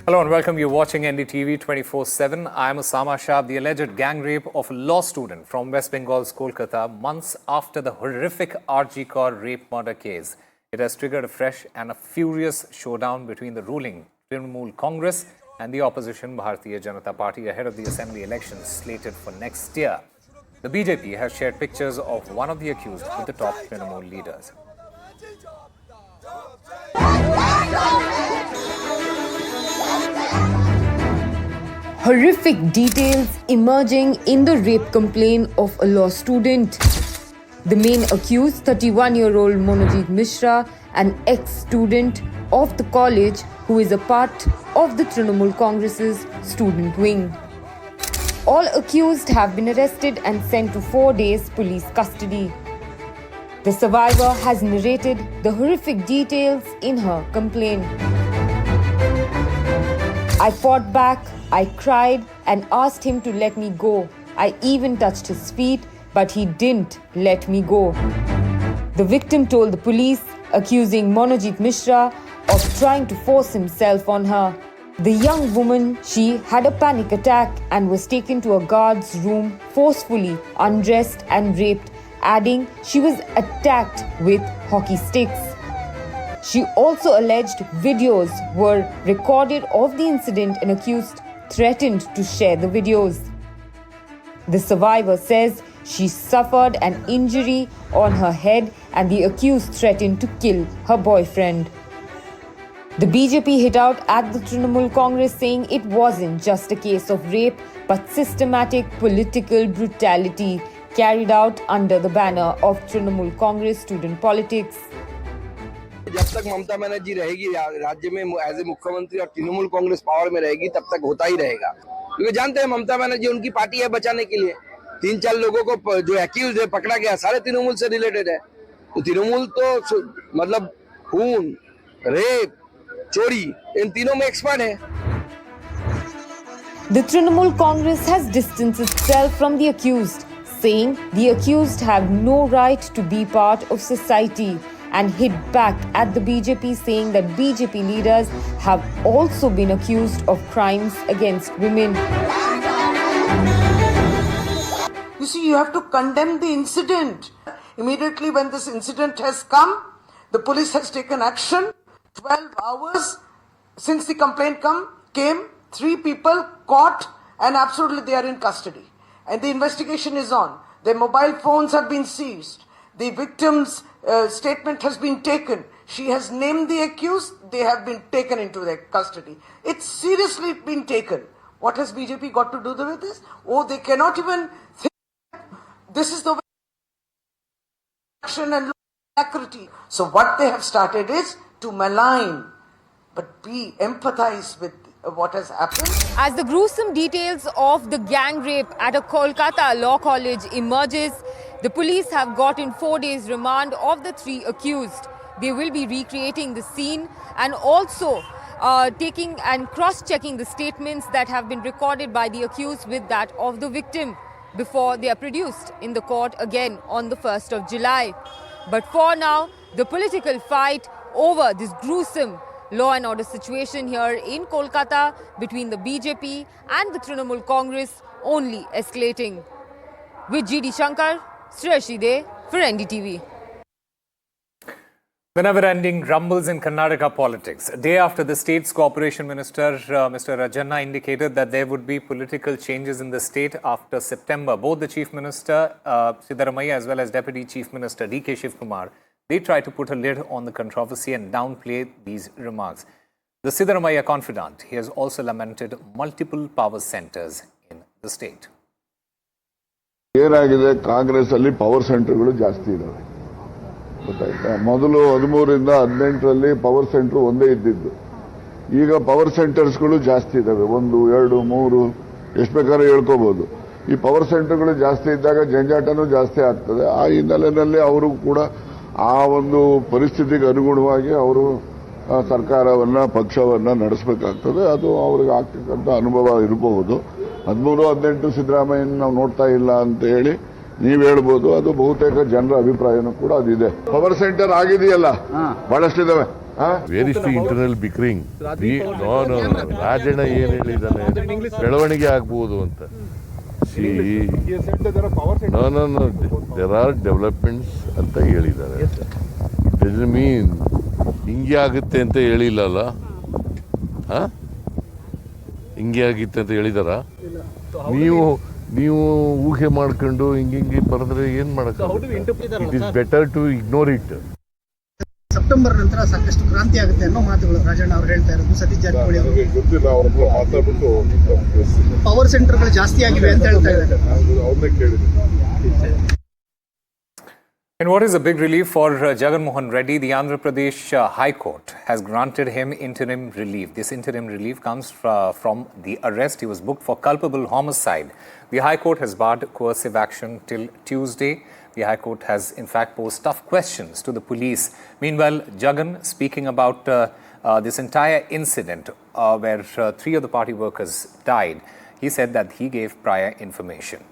Hello and welcome. You're watching NDTV 24/7. I am Osama Shah. The alleged gang rape of a law student from West Bengal's Kolkata months after the horrific RG rape murder case. It has triggered a fresh and a furious showdown between the ruling Trinamool Congress and the opposition Bharatiya Janata Party ahead of the assembly elections slated for next year. The BJP has shared pictures of one of the accused with the top Trinamool leaders. Horrific details emerging in the rape complaint of a law student. The main accused, 31-year-old Monojit Mishra, an ex-student of the college who is a part of the Trinamool Congress's student wing. All accused have been arrested and sent to 4 days police custody. The survivor has narrated the horrific details in her complaint. I fought back, I cried and asked him to let me go. I even touched his feet, but he didn't let me go. The victim told the police, accusing Monojit Mishra of trying to force himself on her. The young woman, she had a panic attack and was taken to a guard's room, forcefully undressed and raped, adding she was attacked with hockey sticks. She also alleged videos were recorded of the incident and accused threatened to share the videos. The survivor says she suffered an injury on her head and the accused threatened to kill her boyfriend. The BJP hit out at the Trinamool Congress saying it wasn't just a case of rape but systematic political brutality carried out under the banner of Trinamool Congress Student Politics. जब तक ममता बनर्जी रहेगी राज्य में as a मुख्यमंत्री और Trinamool Congress power में रहेगी तब तक होता ही रहेगा, क्योंकि जानते हैं ममता बनर्जी उनकी पार्टी है बचाने के लिए। 3-4 लोगों को जो एक्यूज है पकड़ा गया सारे तृणमूल से रिलेटेड है। तो तृणमूल तो मतलब खून, रेप, चोरी इन तीनों में एक्सपर्ट है। The Trinamool Congress has distanced itself from the accused, saying the accused have no right to be part of society, and hit back at the BJP, saying that BJP leaders have also been accused of crimes against women. You see, you have to condemn the incident. Immediately when this incident has come, the police has taken action. 12 hours since the complaint came, 3 people caught and absolutely they are in custody. And the investigation is on. Their mobile phones have been seized. The victim's statement has been taken. She has named the accused. They have been taken into their custody. It's seriously been taken. What has BJP got to do with this? Oh, they cannot even think this is the way action and accuracy. So what they have started is to malign, but be empathize with what has happened. As the gruesome details of the gang rape at a Kolkata law college emerges, the police have gotten 4 days remand of the 3 accused. They will be recreating the scene and also taking and cross-checking the statements that have been recorded by the accused with that of the victim before they are produced in the court again on the 1st of July. But for now, the political fight over this gruesome law and order situation here in Kolkata between the BJP and the Trinamool Congress only escalating. With GD Shankar, Sreshi De for NDTV. The never-ending rumbles in Karnataka politics. A day after the state's cooperation minister, Mr. Rajanna, indicated that there would be political changes in the state after September. Both the Chief Minister, Siddaramaiah, as well as Deputy Chief Minister, D.K. Shivkumar, they tried to put a lid on the controversy and downplay these remarks. The Siddaramaiah confidant, he has also lamented multiple power centers in the state. ಏನಾಗಿದೆ ಕಾಂಗ್ರೆಸ್ ಅಲ್ಲಿ power ಸೆಂಟರ್ಗಳು ಜಾಸ್ತಿ ಇದಾವೆ ಗೊತ್ತಾಯ್ತಾ. ಮೊದಲು 13ರಿಂದ 18ರಲ್ಲಿ power centre ಒಂದೇ ಇದ್ದಿದ್ದು, ಈಗ power ಸೆಂಟರ್ಸ್ಗಳು ಜಾಸ್ತಿ ಇದಾವೆ. 1, 2, 3 ಎಷ್ಟು ಬೇಕಾದ್ರೂ ಹೇಳ್ಕೋಬಹುದು. ಈ ಪವರ್ ಸೆಂಟರ್ಗಳು ಜಾಸ್ತಿ ಇದ್ದಾಗ ಜಂಜಾಟನೂ ಜಾಸ್ತಿ ಆಗ್ತದೆ. ಆ ಹಿನ್ನೆಲೆಯಲ್ಲಿ ಅವರು ಕೂಡ ಆ ಒಂದು ಪರಿಸ್ಥಿತಿಗೆ ಅನುಗುಣವಾಗಿ ಅವರು ಸರ್ಕಾರವನ್ನ ಪಕ್ಷವನ್ನ ನಡೆಸಬೇಕಾಗ್ತದೆ. ಅದು ಅವ್ರಿಗೆ ಆಗ್ತಕ್ಕಂಥ ಅನುಭವ ಇರಬಹುದು. 13-18 ಸಿದ್ದರಾಮಯ್ಯನ ನಾವು ನೋಡ್ತಾ ಇಲ್ಲ ಅಂತ ಹೇಳಿ ನೀವು ಹೇಳ್ಬೋದು. ಅದು ಬಹುತೇಕ ಜನರ ಅಭಿಪ್ರಾಯನೂ ಕೂಡ ಅದಿದೆ. ಪವರ್ ಸೆಂಟರ್ ಆಗಿದೆಯಲ್ಲ, ಬಹಳಷ್ಟಿದಾವೆ. Where is the internal bickering? Rajanna ಏನು ಹೇಳಿದ್ದಾನೆ, ಬೆಳವಣಿಗೆ ಆಗ್ಬೋದು ಅಂತ. ದೇರ್ ಆರ್ ಡೆವಲಪ್ಮೆಂಟ್ಸ್ ಅಂತ ಹೇಳಿದ್ದಾರೆ. ಇಟ್ ಡಸಂಟ್ ಮೀನ್ ಹಿಂಗೆ ಆಗುತ್ತೆ ಅಂತ ಹೇಳಿಲ್ಲಲ್ಲ. ಹಿಂಗೆ ಆಗಿತ್ತು ಅಂತ ಹೇಳಿದಾರ? ನೀವು ಊಹೆ ಮಾಡ್ಕೊಂಡು ಹಿಂಗೆ ಬರೆದ್ರೆ ಏನ್ ಮಾಡಕ್ಕೆ? It is better to ignore it. September ನಂತರ ಸಾಕಷ್ಟು ಕ್ರಾಂತಿ ಆಗುತ್ತೆ ಅನ್ನೋ ಮಾತುಗಳು ರಾಜಣ್ಣ ಅವರು ಹೇಳ್ತಾ ಇರೋದು. ಸತೀಶ್ ಜಾರಕಿಹೊಳಿ ಅವರು ಗೊತ್ತಿಲ್ಲ, ಅವ್ರನ್ನ ಮಾತಾಡ್ಬಿಟ್ಟು ಪವರ್ ಸೆಂಟರ್ಗಳು ಜಾಸ್ತಿ ಆಗಿವೆ ಅಂತ ಹೇಳ್ತಾ ಇದ್ದಾರೆ. ಅವ್ರನ್ನೇ ಕೇಳಿದ್ದೀನಿ. In what is a big relief for Jagan Mohan Reddy, the Andhra Pradesh High Court has granted him interim relief. This interim relief comes from the arrest. He was booked for culpable homicide. The High Court has barred coercive action till Tuesday. The High Court has in fact posed tough questions to the police. Meanwhile, Jagan, speaking about this entire incident where 3 of the party workers died, he said that he gave prior information.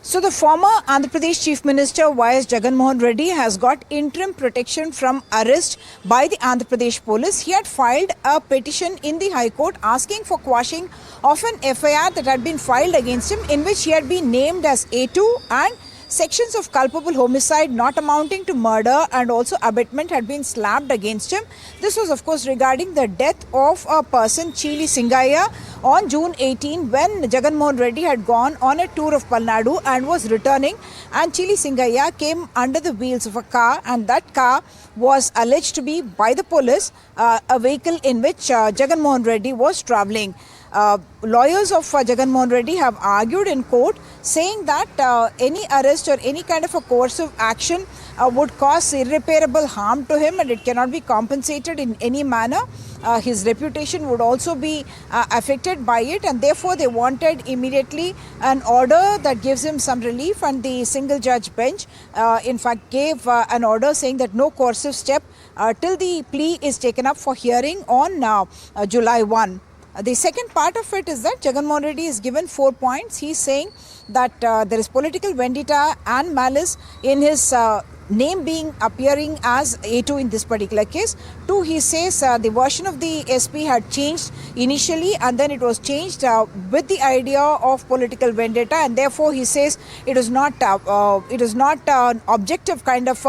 So the former Andhra Pradesh Chief Minister Y.S. Jagan Mohan Reddy has got interim protection from arrest by the Andhra Pradesh police. He had filed a petition in the High Court asking for quashing of an FIR that had been filed against him, in which he had been named as A2 and sections of culpable homicide not amounting to murder and also abetment had been slapped against him. This was of course regarding the death of a person, Chili Singaya, on June 18 when Jagan Mohan Reddy had gone on a tour of Palnadu and was returning, and Chili Singaya came under the wheels of a car, and that car was alleged to be by the police a vehicle in which Jagan Mohan Reddy was travelling. Lawyers of Jagan Mohan Reddy have argued in court saying that any arrest or any kind of a coercive action would cause irreparable harm to him and it cannot be compensated in any manner. His reputation would also be affected by it, and therefore they wanted immediately an order that gives him some relief, and the single judge bench in fact gave an order saying that no coercive step till the plea is taken up for hearing on July 1. The second part of it is that Jagan Mohan Reddy is given 4 points. He is saying that there is political vendetta and malice in his name being appearing as A2 in this particular case. 2, he says the version of the SP had changed initially and then it was changed with the idea of political vendetta, and therefore he says it is not an objective kind of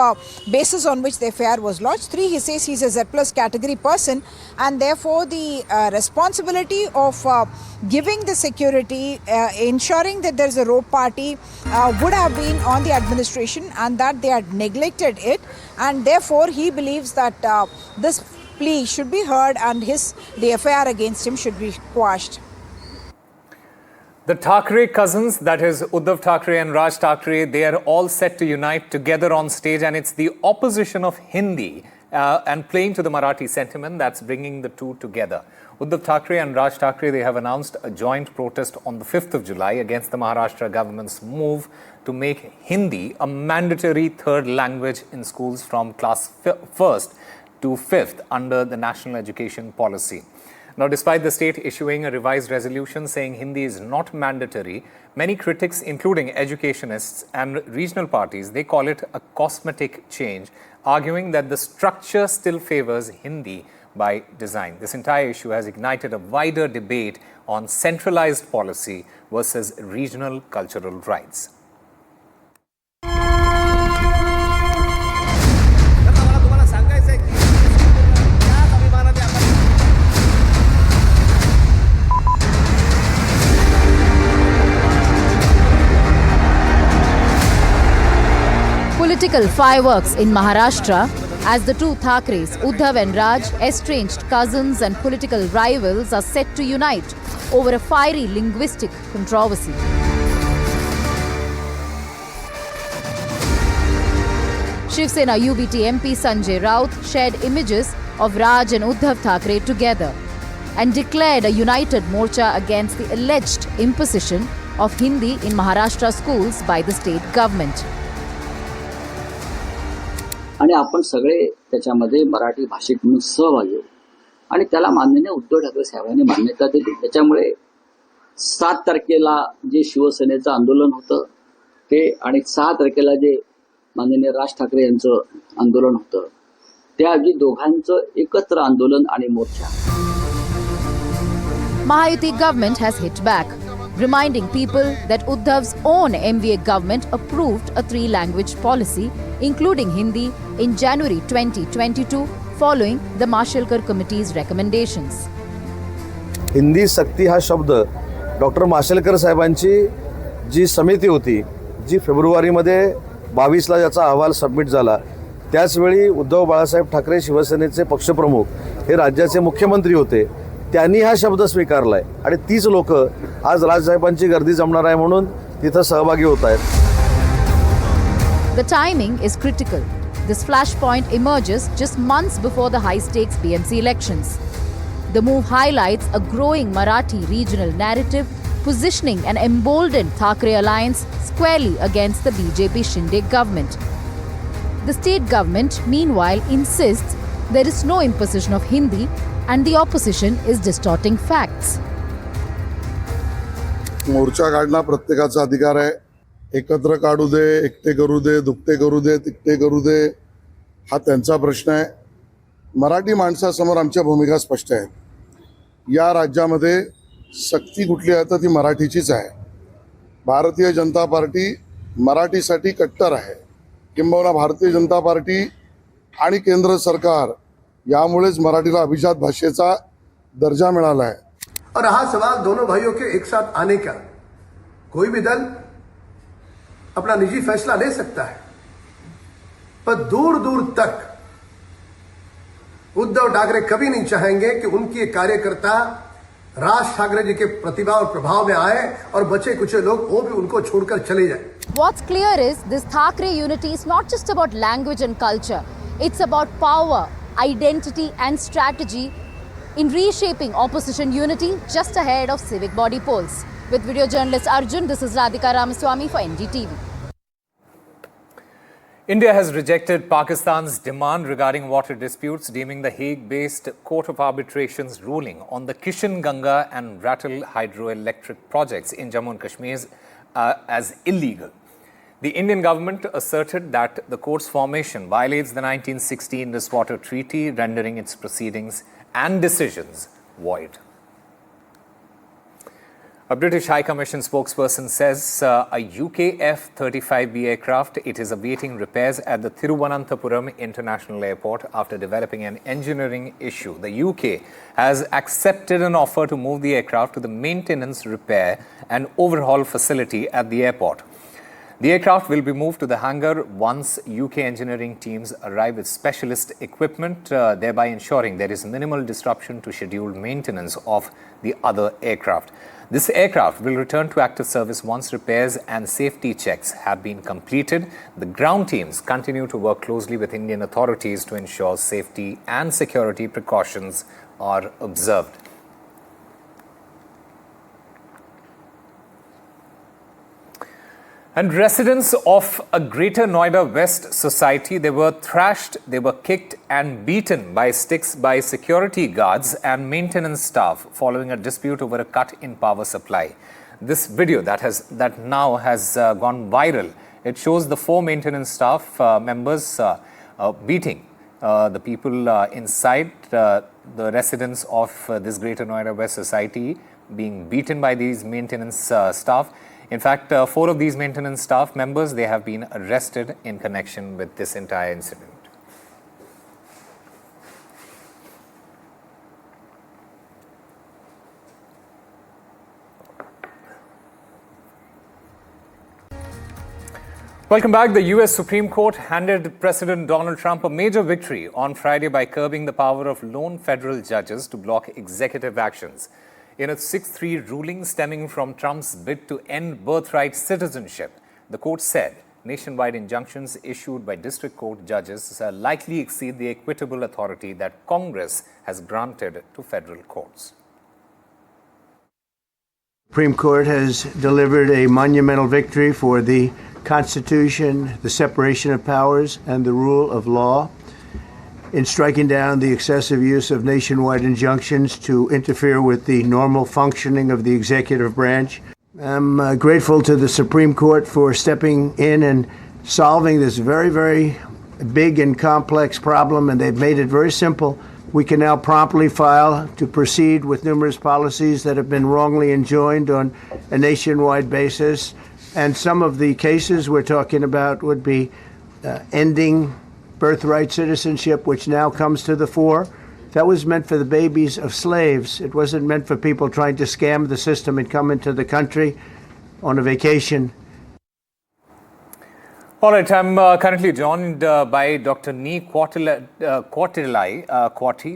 basis on which the FIR was lodged. 3, he says he is a Z+ category person and therefore the responsibility of giving the security, ensuring that there is a rope party would have been on the administration and that they had neglected it, and therefore he believes that this plea should be heard and the FIR against him should be quashed. The Takri cousins, that is Uddhav Thackeray and Raj Thackeray, they are all set to unite together on stage, and it's the opposition of Hindi and playing to the Marathi sentiment that's bringing the two together. Uddhav Thackeray and Raj Thackeray, they have announced a joint protest on the 5th of July against the Maharashtra government's move to make Hindi a mandatory third language in schools from class 1st to 5th under the National Education Policy. Now, despite the state issuing a revised resolution saying Hindi is not mandatory, many critics, including educationists and regional parties, they call it a cosmetic change, arguing that the structure still favors Hindi by design. This entire issue has ignited a wider debate on centralized policy versus regional cultural rights. Political fireworks in Maharashtra as the two Thackeray's, Uddhav and Raj, estranged cousins and political rivals, are set to unite over a fiery linguistic controversy. Shiv Sena UBT MP Sanjay Raut shared images of Raj and Uddhav Thackeray together and declared a united morcha against the alleged imposition of Hindi in Maharashtra schools by the state government. आणि आपण सगळे त्याच्यामध्ये मराठी भाषिक म्हणून सहभागी होऊ आणि त्याला माननीय उद्धव ठाकरे साहेबांनी मान्यता दिली. त्याच्यामुळे 7 तारखेला जे शिवसेनेचं आंदोलन होतं ते आणि 6 तारखेला जे माननीय राज ठाकरे यांचं आंदोलन होतं त्याआधी दोघांचं एकत्र आंदोलन आणि मोर्चा. Mahayuti government has hit back, reminding people that Uddhav's own MVA government approved a 3-language policy, including Hindi, in January 2022, following the Mashelkar Committee's recommendations. Hindi सक्ती हा शब्द डॉक्टर माशेलकर साहेबांची जी समिती होती, जी फेब्रुवारीमध्ये 22ला याचा अहवाल सबमिट झाला, त्याचवेळी उद्धव बाळासाहेब ठाकरे शिवसेनेचे पक्षप्रमुख हे राज्याचे मुख्यमंत्री होते. त्यांनी हा शब्द स्वीकारलाय आणि तीच लोक आज राजसाहेबांची गर्दी जमणार आहे म्हणून तिथं सहभागी होत आहेत. The timing is critical. This flashpoint emerges just months before the high-stakes BMC elections. The move highlights a growing Marathi regional narrative, positioning an emboldened Thackeray alliance squarely against the BJP Shinde government. The state government, meanwhile, insists there is no imposition of Hindi and the opposition is distorting facts. मोर्चा काढणं प्रत्येकाचा अधिकार आहे. एकत्र काढू दे, एकटे करू दे, दुखते करू दे, तिकटे करू दे, हा त्यांचा प्रश्न आहे. मराठी माणसासमोर आमच्या भूमिका स्पष्ट आहेत. या राज्यामध्ये सक्ती कुठली आहे तर ती मराठीचीच आहे. भारतीय जनता पार्टी मराठीसाठी कट्टर आहे. किंबहुना भारतीय जनता पार्टी आणि केंद्र सरकार यामुळेच मराठीला अभिजात भाषेचा दर्जा मिळाला आहे. और रहा सवाल दोनों भाइयों के एक साथ आने का, कोई भी दल अपना निजी फैसला ले सकता है, पर दूर दूर तक उद्धव ठाकरे कभी नहीं चाहेंगे कि उनके कार्यकर्ता राज ठाकरे जी के प्रतिभा और प्रभाव में आए और बचे कुछ लोग वो भी उनको छोड़कर चले जाए. What's clear is this Thackeray unity is not just about language and culture. It's about power, identity and strategy in reshaping opposition unity just ahead of civic body polls. With video journalist Arjun, this is Radhika Ramaswamy for NDTV. India has rejected Pakistan's demand regarding water disputes, deeming the Hague-based Court of Arbitration's ruling on the Kishan Ganga and Ratal hydroelectric projects in Jammu and Kashmir as illegal. The Indian government asserted that the court's formation violates the 1960 Indus Water Treaty, rendering its proceedings and decisions void. A British High Commission spokesperson says a UK F-35B aircraft, it is awaiting repairs at the Thiruvananthapuram International Airport after developing an engineering issue. The UK has accepted an offer to move the aircraft to the maintenance, repair and overhaul facility at the airport. The aircraft will be moved to the hangar once UK engineering teams arrive with specialist equipment, thereby ensuring there is minimal disruption to scheduled maintenance of the other aircraft. This aircraft will return to active service once repairs and safety checks have been completed. The ground teams continue to work closely with Indian authorities to ensure safety and security precautions are observed. And residents of a Greater Noida West society, they were thrashed, they were kicked and beaten by sticks by security guards and maintenance staff following a dispute over a cut in power supply. This video that now has gone viral. It shows the 4 maintenance staff members beating the people inside, the residents of this Greater Noida West society being beaten by these maintenance staff. In fact, 4 of these maintenance staff members, they have been arrested in connection with this entire incident. Welcome back. The US Supreme Court handed President Donald Trump a major victory on Friday by curbing the power of lone federal judges to block executive actions. In a 6-3 ruling stemming from Trump's bid to end birthright citizenship, the court said nationwide injunctions issued by district court judges likely exceed the equitable authority that Congress has granted to federal courts. The Supreme Court has delivered a monumental victory for the Constitution, the separation of powers, and the rule of law, in striking down the excessive use of nationwide injunctions to interfere with the normal functioning of the executive branch. I'm grateful to the Supreme Court for stepping in and solving this very, very big and complex problem, and they've made it very simple. We can now promptly file to proceed with numerous policies that have been wrongly enjoined on a nationwide basis. And some of the cases we're talking about would be ending birthright citizenship, which now comes to the fore. That was meant for the babies of slaves. It wasn't meant for people trying to scam the system and come into the country on a vacation. All right, I'm currently joined by Dr. Nee Quarti,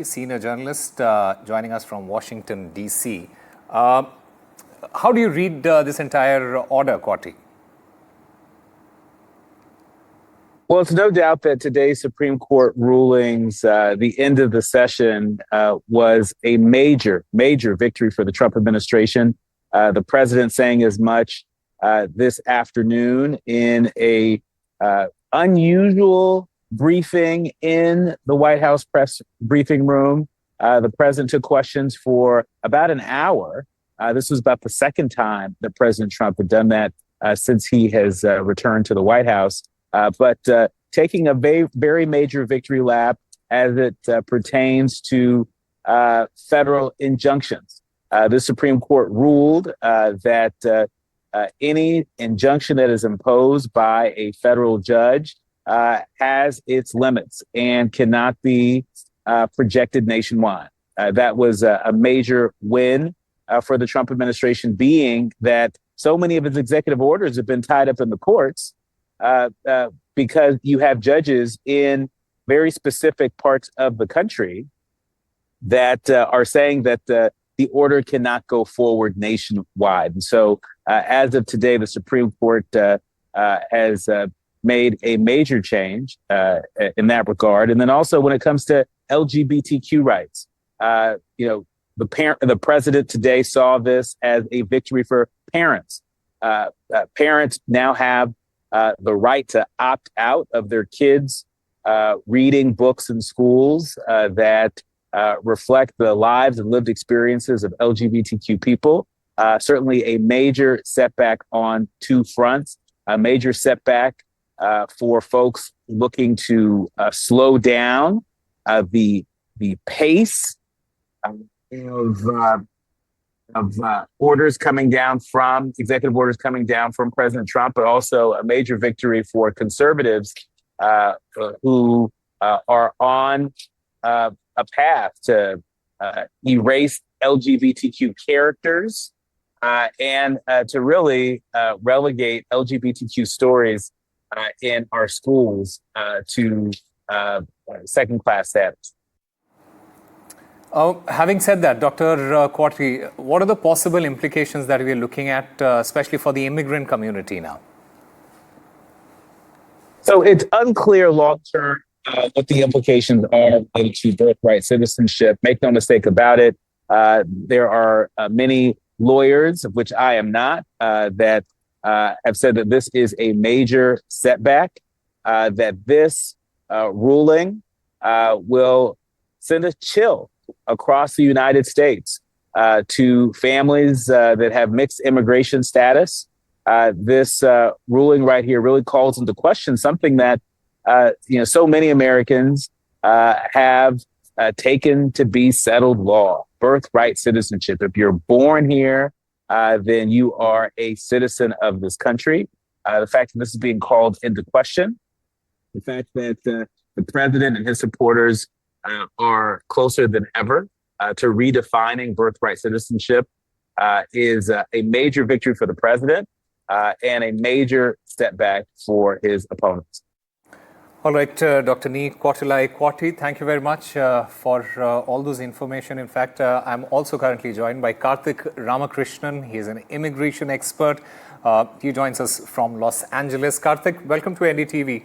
senior journalist, joining us from Washington, D.C. How do you read this entire order, Quarti? Well, it's no doubt that today's Supreme Court rulings, the end of the session, was a major, major victory for the Trump administration. The president saying as much this afternoon in a unusual briefing in the White House press briefing room. The president took questions for about an hour. This was about the second time that President Trump had done that since he has returned to the White House. But taking a very major victory lap as it pertains to federal injunctions. The Supreme Court ruled that any injunction that is imposed by a federal judge has its limits and cannot be projected nationwide. That was a major win for the Trump administration, being that so many of its executive orders have been tied up in the courts because you have judges in very specific parts of the country that are saying that the order cannot go forward nationwide. And so as of today, the Supreme Court has made a major change in that regard. And then also when it comes to LGBTQ rights, the president today saw this as a victory for parents. Parents now have the right to opt out of their kids reading books in schools that reflect the lives and lived experiences of LGBTQ people. Certainly a major setback on two fronts, a major setback for folks looking to slow down the pace of orders coming down from executive orders coming down from President Trump, but also a major victory for conservatives who are on a path to erase LGBTQ characters and to really relegate LGBTQ stories in our schools to second-class status. Having said that, Dr. Quarti, what are the possible implications that we are looking at, especially for the immigrant community now? So it's unclear long-term what the implications are related to birthright citizenship. Make no mistake about it. There are many lawyers, of which I am not, that have said that this is a major setback, that this ruling will send a chill across the United States to families that have mixed immigration status. This ruling right here really calls into question something that so many Americans have taken to be settled law: birthright citizenship. If you're born here, then you are a citizen of this country. The fact that this is being called into question, the fact that the president and his supporters are closer than ever to redefining birthright citizenship is a major victory for the president and a major setback for his opponents. All right, Dr. Nee Quarti, thank you very much for all those information. In fact, I'm also currently joined by Karthik Ramakrishnan. He is an immigration expert. He joins us from Los Angeles. Karthik, welcome to NDTV.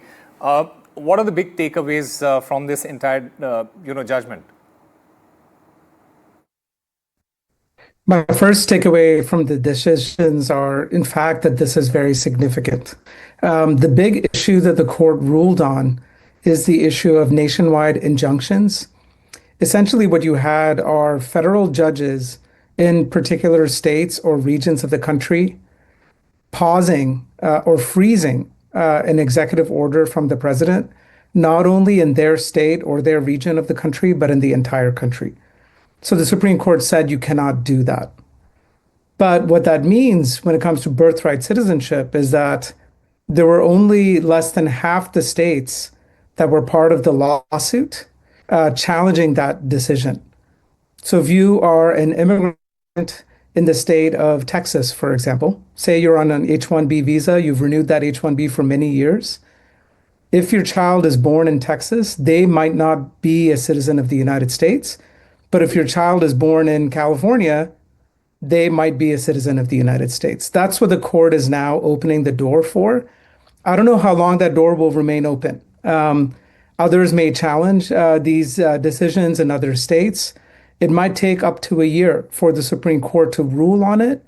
What are the big takeaways from this entire, judgment? My first takeaway from the decisions are, in fact, that this is very significant. The big issue that the court ruled on is the issue of nationwide injunctions. Essentially, what you had are federal judges in particular states or regions of the country pausing or freezing an executive order from the president, not only in their state or their region of the country, but in the entire country. So the Supreme Court said you cannot do that. But what that means when it comes to birthright citizenship is that there were only less than half the states that were part of the lawsuit challenging that decision. So if you are an immigrant in the state of Texas, for example, say you're on an H-1B visa, you've renewed that H-1B for many years. If your child is born in Texas, they might not be a citizen of the United States. But if your child is born in California, they might be a citizen of the United States. That's what the court is now opening the door for. I don't know how long that door will remain open. Others may challenge these decisions in other states. It might take up to a year for the Supreme Court to rule on it.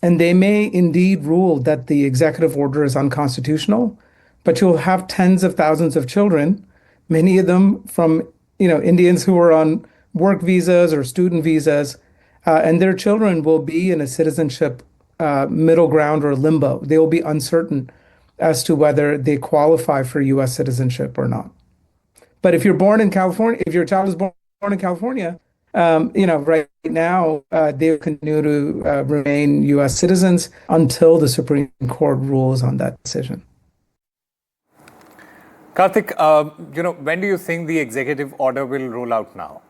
And they may indeed rule that the executive order is unconstitutional. But you'll have tens of thousands of children, many of them from Indians who are on work visas or student visas, and their children will be in a citizenship middle ground or limbo. They will be uncertain as to whether they qualify for U.S. citizenship or not. But if you're born in California, if your child is born in California, right now they will continue to remain U.S. citizens until the Supreme Court rules on that decision. Karthik, when do you think the executive order will roll out now?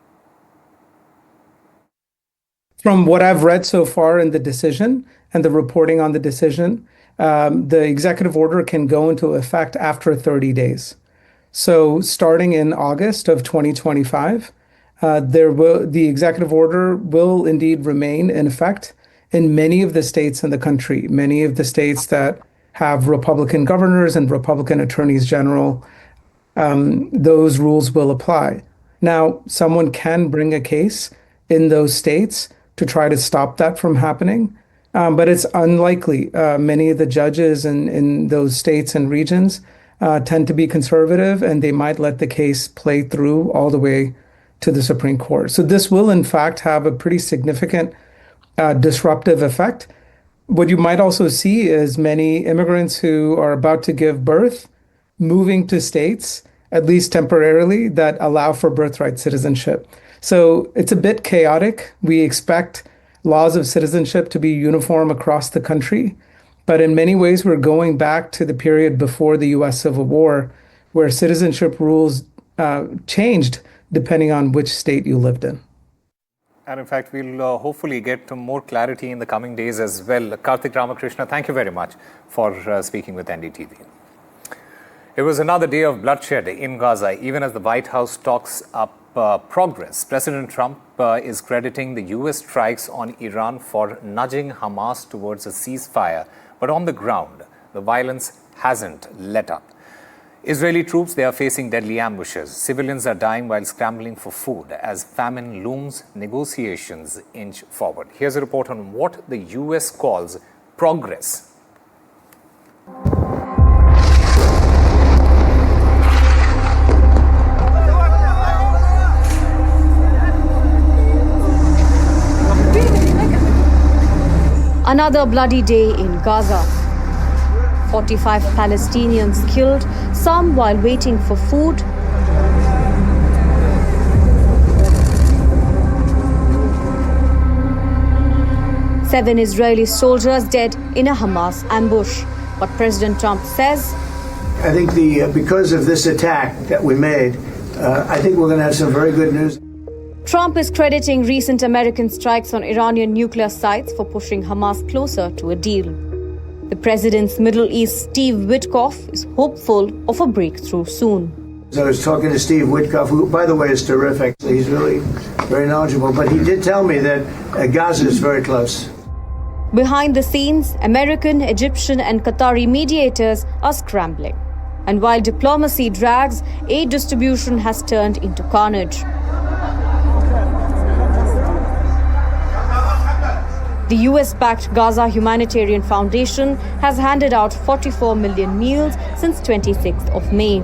From what I've read so far in the decision and the reporting on the decision, the executive order can go into effect after 30 days. So starting in August of 2025, the executive order will indeed remain in effect in many of the states in the country, many of the states that have Republican governors and Republican attorneys general. Those rules will apply. Now, someone can bring a case in those states to try to stop that from happening, but it's unlikely. Many of the judges in those states and regions tend to be conservative, and they might let the case play through all the way to the Supreme Court. So this will, in fact, have a pretty significant disruptive effect. What you might also see is many immigrants who are about to give birth moving to states, at least temporarily, that allow for birthright citizenship. So it's a bit chaotic. We expect laws of citizenship to be uniform across the country. But in many ways, we're going back to the period before the U.S. Civil War, where citizenship rules changed depending on which state you lived in. And in fact, we'll hopefully get more clarity in the coming days as well. Karthik Ramakrishna, thank you very much for speaking with NDTV. It was another day of bloodshed in Gaza, even as the White House talks up progress. President Trump is crediting the U.S. strikes on Iran for nudging Hamas towards a ceasefire. But on the ground, the violence hasn't let up. Israeli troops, they are facing deadly ambushes. Civilians are dying while scrambling for food. As famine looms, negotiations inch forward. Here's a report on what the U.S. calls progress. Another bloody day in Gaza. 45 Palestinians killed, some while waiting for food. Seven Israeli soldiers dead in a Hamas ambush. But President Trump says, I think because of this attack that we made, I think we're going to have some very good news. Trump is crediting recent American strikes on Iranian nuclear sites for pushing Hamas closer to a deal. The president's Middle East Steve Witkoff is hopeful of a breakthrough soon. I was talking to Steve Witkoff, who, by the way, is terrific. He's really very knowledgeable. But he did tell me that Gaza is very close. Behind the scenes, American, Egyptian and Qatari mediators are scrambling. And while diplomacy drags, aid distribution has turned into carnage. The US-backed Gaza Humanitarian Foundation has handed out 44 million meals since 26th of May.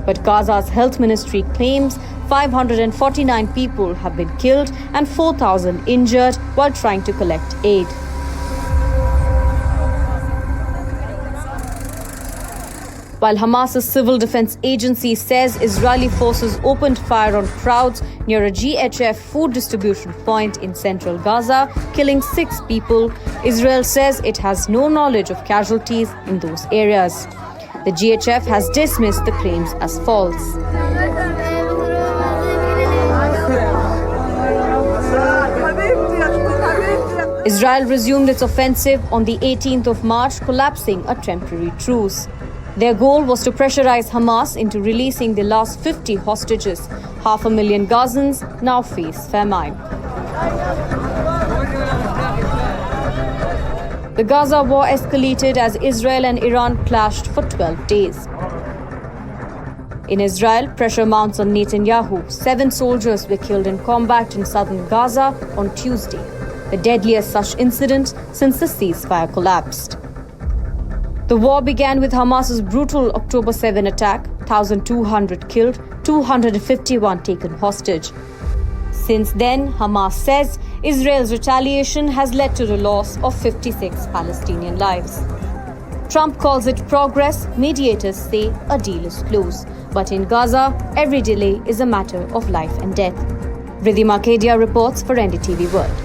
But Gaza's health ministry claims 549 people have been killed and 4,000 injured while trying to collect aid. while Hamas's civil defense agency says Israeli forces opened fire on crowds near a GHF food distribution point in central Gaza, killing 6 people. Israel says it has no knowledge of casualties in those areas. The GHF has dismissed the claims as false. Israel resumed its offensive on the 18th of March, collapsing a temporary truce. Their goal was to pressurize Hamas into releasing the last 50 hostages. 500,000 Gazans now face famine. The Gaza war escalated as Israel and Iran clashed for 12 days. In Israel, pressure mounts on Netanyahu. 7 soldiers were killed in combat in southern Gaza on Tuesday, the deadliest such incident since the ceasefire collapsed. The war began with Hamas's brutal October 7 attack, 1,200 killed, 251 taken hostage. Since then, Hamas says Israel's retaliation has led to the loss of 56 Palestinian lives. Trump calls it progress. Mediators say a deal is close. But in Gaza, every delay is a matter of life and death. Riddhima Kedia reports for NDTV World.